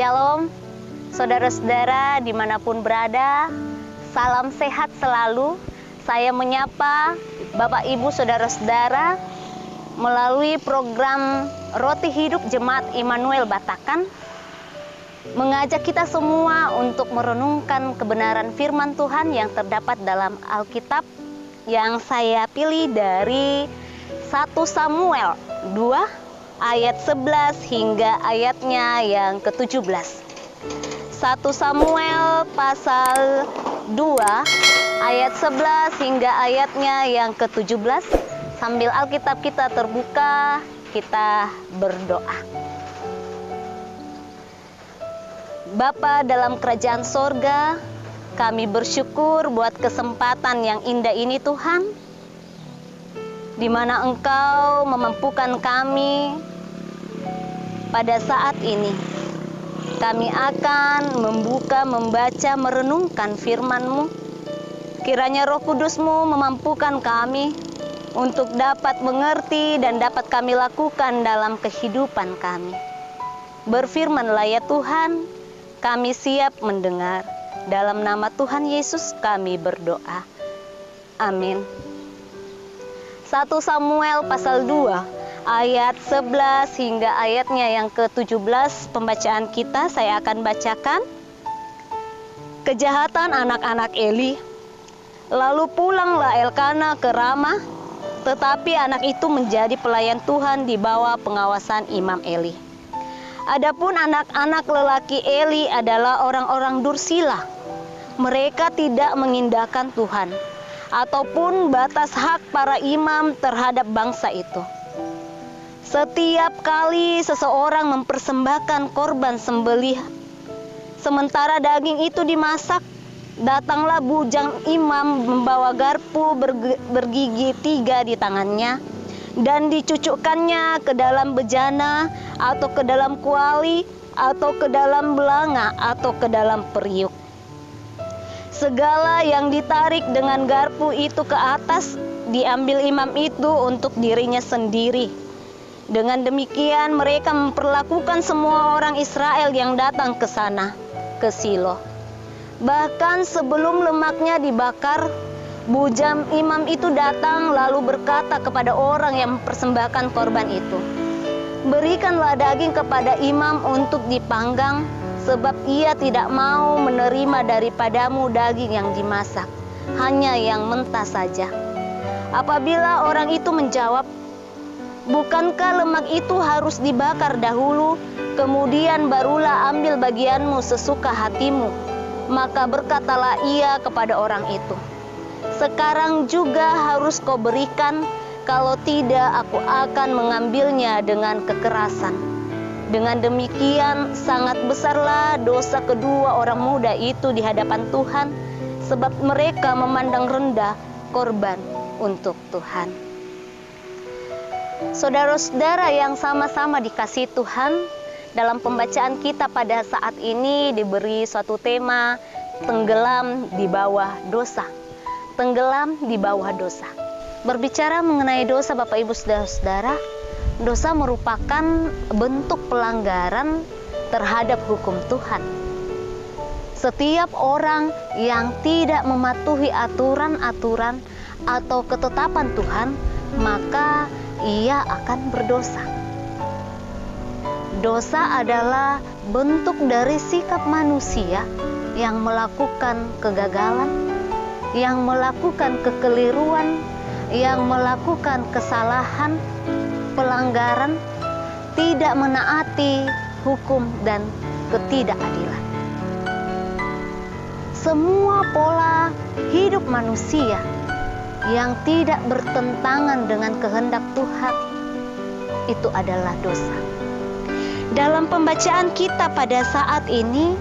Shalom, saudara-saudara dimanapun berada, salam sehat selalu. Saya menyapa Bapak Ibu saudara-saudara melalui program Roti Hidup Jemaat Immanuel Batakan, mengajak kita semua untuk merenungkan kebenaran firman Tuhan yang terdapat dalam Alkitab yang saya pilih dari 1 Samuel 2 ayat 11 hingga ayatnya yang ke-17. 1 Samuel pasal 2 ayat 11 hingga ayatnya yang ke-17. Sambil Alkitab kita terbuka, kita berdoa. Bapa dalam kerajaan sorga, kami bersyukur buat kesempatan yang indah ini Tuhan, di mana Engkau memampukan kami pada saat ini. Kami akan membaca, merenungkan firman-Mu. Kiranya Roh Kudus-Mu memampukan kami untuk dapat mengerti dan dapat kami lakukan dalam kehidupan kami. Berfirman-Lah ya Tuhan, kami siap mendengar. Dalam nama Tuhan Yesus kami berdoa. Amin. 1 Samuel pasal 2 ayat 11 hingga ayatnya yang ke-17 pembacaan kita saya akan bacakan. Kejahatan anak-anak Eli. Lalu pulanglah Elkana ke Ramah, tetapi anak itu menjadi pelayan Tuhan di bawah pengawasan Imam Eli. Adapun anak-anak lelaki Eli adalah orang-orang dursila. Mereka tidak mengindahkan Tuhan ataupun batas hak para imam terhadap bangsa itu. Setiap kali seseorang mempersembahkan korban sembelih, sementara daging itu dimasak, datanglah bujang imam membawa garpu bergigi 3 di tangannya, dan dicucukkannya ke dalam bejana, atau ke dalam kuali, atau ke dalam belanga, atau ke dalam periuk. Segala yang ditarik dengan garpu itu ke atas, diambil imam itu untuk dirinya sendiri. Dengan demikian mereka memperlakukan semua orang Israel yang datang ke sana, ke Silo. Bahkan sebelum lemaknya dibakar, bujang imam itu datang lalu berkata kepada orang yang mempersembahkan korban itu, "Berikanlah daging kepada imam untuk dipanggang, sebab ia tidak mau menerima daripadamu daging yang dimasak, hanya yang mentah saja." Apabila orang itu menjawab, "Bukankah lemak itu harus dibakar dahulu, kemudian barulah ambil bagianmu sesuka hatimu?" Maka berkatalah ia kepada orang itu, "Sekarang juga harus kau berikan, kalau tidak aku akan mengambilnya dengan kekerasan." Dengan demikian sangat besarlah dosa kedua orang muda itu di hadapan Tuhan, sebab mereka memandang rendah korban untuk Tuhan. Saudara-saudara yang sama-sama dikasihi Tuhan, dalam pembacaan kita pada saat ini diberi suatu tema, tenggelam di bawah dosa. Tenggelam di bawah dosa. Berbicara mengenai dosa Bapak Ibu saudara-saudara, dosa merupakan bentuk pelanggaran terhadap hukum Tuhan. Setiap orang yang tidak mematuhi aturan-aturan atau ketetapan Tuhan, maka ia akan berdosa. Dosa adalah bentuk dari sikap manusia yang melakukan kegagalan, yang melakukan kekeliruan, yang melakukan kesalahan, pelanggaran, tidak menaati hukum dan ketidakadilan. Semua pola hidup manusia yang tidak bertentangan dengan kehendak Tuhan, itu adalah dosa. Dalam pembacaan kita pada saat ini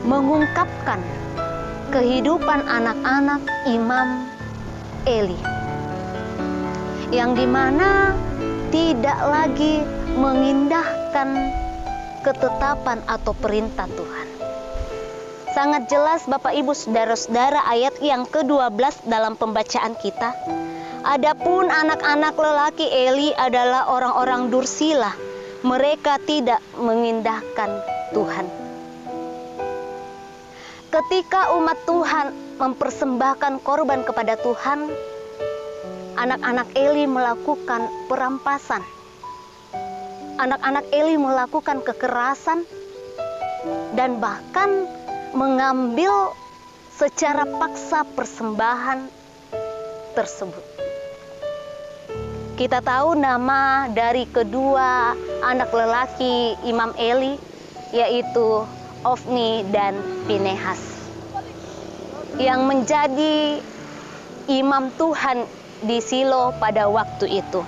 mengungkapkan kehidupan anak-anak Imam Eli, yang dimana tidak lagi mengindahkan ketetapan atau perintah Tuhan. Sangat jelas Bapak Ibu saudara-saudara ayat yang ke-12 dalam pembacaan kita. Adapun anak-anak lelaki Eli adalah orang-orang dursila. mereka tidak mengindahkan Tuhan. Ketika umat Tuhan mempersembahkan korban kepada Tuhan, anak-anak Eli melakukan perampasan. Anak-anak Eli melakukan kekerasan dan bahkan mengambil secara paksa persembahan tersebut. Kita tahu nama dari kedua anak lelaki Imam Eli, yaitu Ofni dan Pinehas, yang menjadi imam Tuhan di Silo pada waktu itu.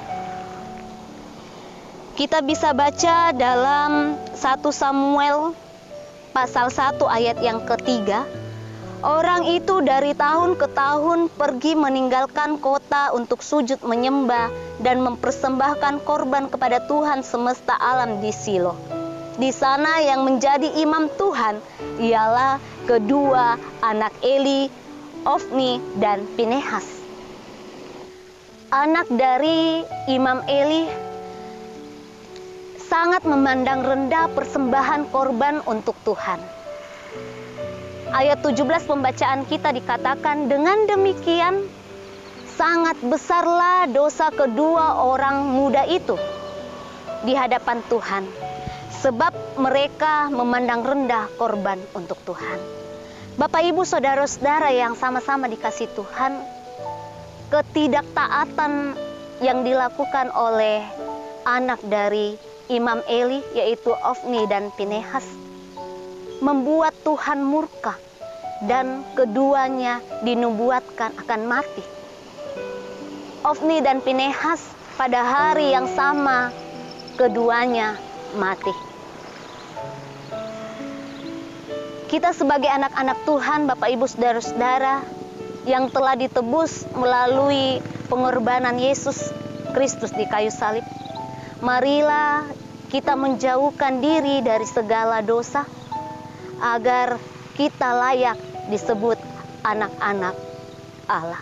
Kita bisa baca dalam 1 Samuel pasal 1 ayat yang ketiga. Orang itu dari tahun ke tahun pergi meninggalkan kota untuk sujud menyembah dan mempersembahkan korban kepada Tuhan semesta alam di Silo. Di sana yang menjadi imam Tuhan ialah kedua anak Eli, Ofni dan Pinehas. Anak dari Imam Eli sangat memandang rendah persembahan korban untuk Tuhan. Ayat 17 pembacaan kita dikatakan, dengan demikian sangat besarlah dosa kedua orang muda itu di hadapan Tuhan, sebab mereka memandang rendah korban untuk Tuhan. Bapak, Ibu, saudara-saudara yang sama-sama dikasihi Tuhan, ketidaktaatan yang dilakukan oleh anak dari Imam Eli, yaitu Ofni dan Pinehas, membuat Tuhan murka dan keduanya dinubuatkan akan mati. Ofni dan Pinehas pada hari yang sama keduanya mati. Kita sebagai anak-anak Tuhan, Bapak, Ibu, saudara-saudara yang telah ditebus melalui pengorbanan Yesus Kristus di kayu salib, marilah kita menjauhkan diri dari segala dosa agar kita layak disebut anak-anak Allah.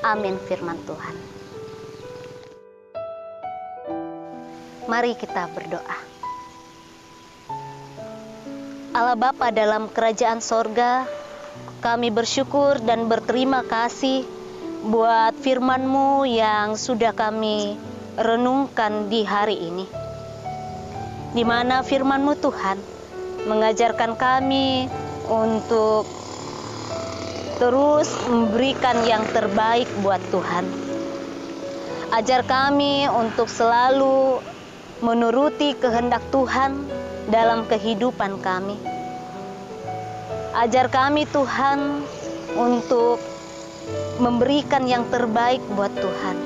Amin firman Tuhan. Mari kita berdoa. Allah Bapa dalam kerajaan sorga, kami bersyukur dan berterima kasih buat firman-Mu yang sudah kami renungkan di hari ini, di mana firman-Mu Tuhan mengajarkan kami untuk terus memberikan yang terbaik buat Tuhan. Ajar kami untuk selalu menuruti kehendak Tuhan dalam kehidupan kami. Ajar kami Tuhan untuk memberikan yang terbaik buat Tuhan.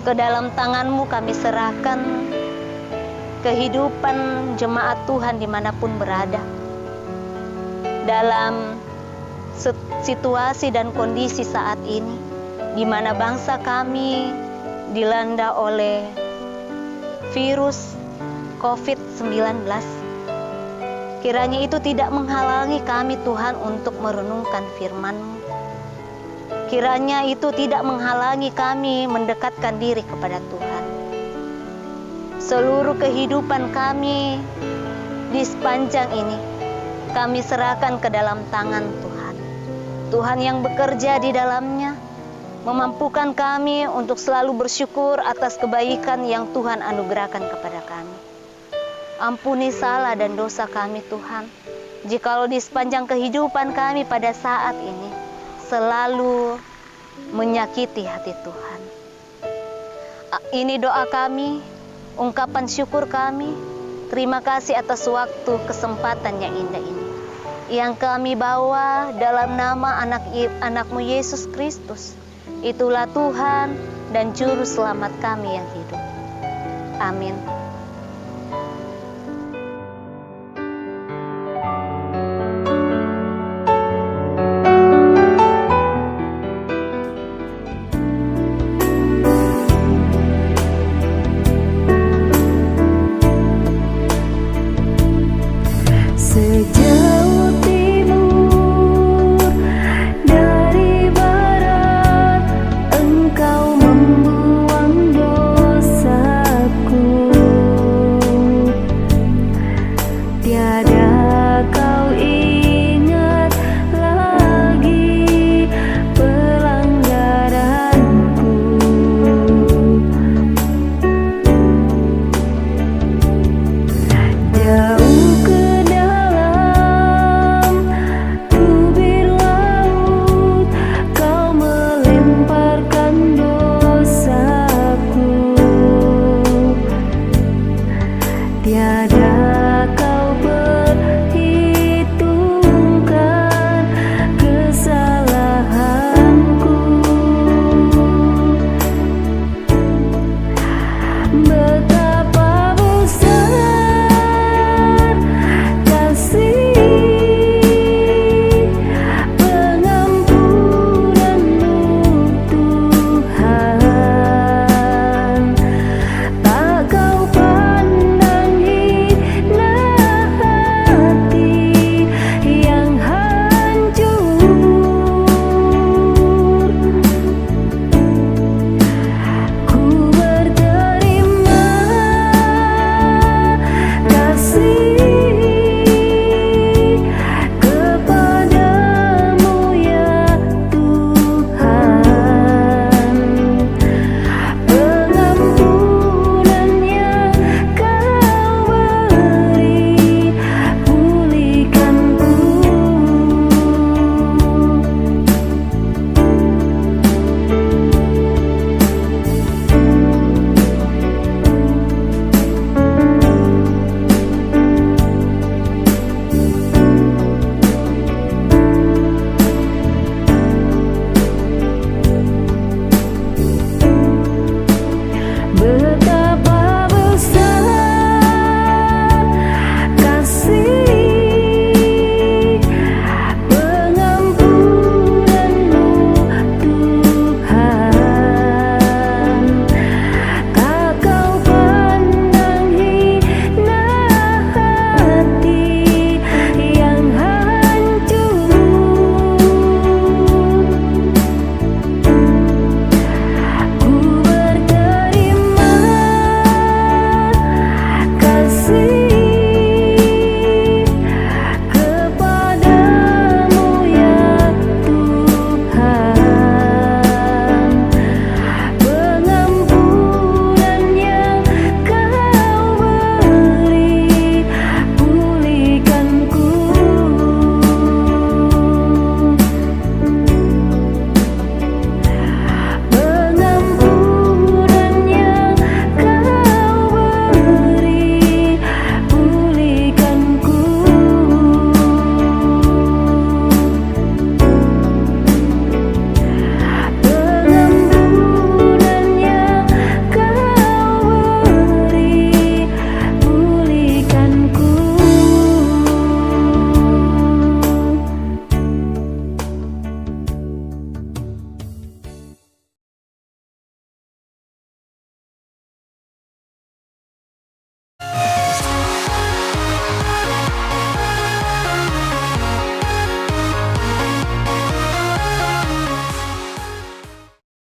Ke dalam tangan-Mu kami serahkan kehidupan jemaat Tuhan dimanapun berada, dalam situasi dan kondisi saat ini, di mana bangsa kami dilanda oleh virus COVID-19. Kiranya itu tidak menghalangi kami Tuhan untuk merenungkan firman-Mu. Kiranya itu tidak menghalangi kami mendekatkan diri kepada Tuhan. Seluruh kehidupan kami di sepanjang ini kami serahkan ke dalam tangan Tuhan. Tuhan yang bekerja di dalamnya memampukan kami untuk selalu bersyukur atas kebaikan yang Tuhan anugerahkan kepada kami. Ampuni salah dan dosa kami Tuhan, jikalau di sepanjang kehidupan kami pada saat ini selalu menyakiti hati Tuhan. Ini doa kami, ungkapan syukur kami. Terima kasih atas waktu kesempatan yang indah ini yang kami bawa dalam nama anak-Mu Yesus Kristus. Itulah Tuhan dan Juru Selamat kami yang hidup. Amin.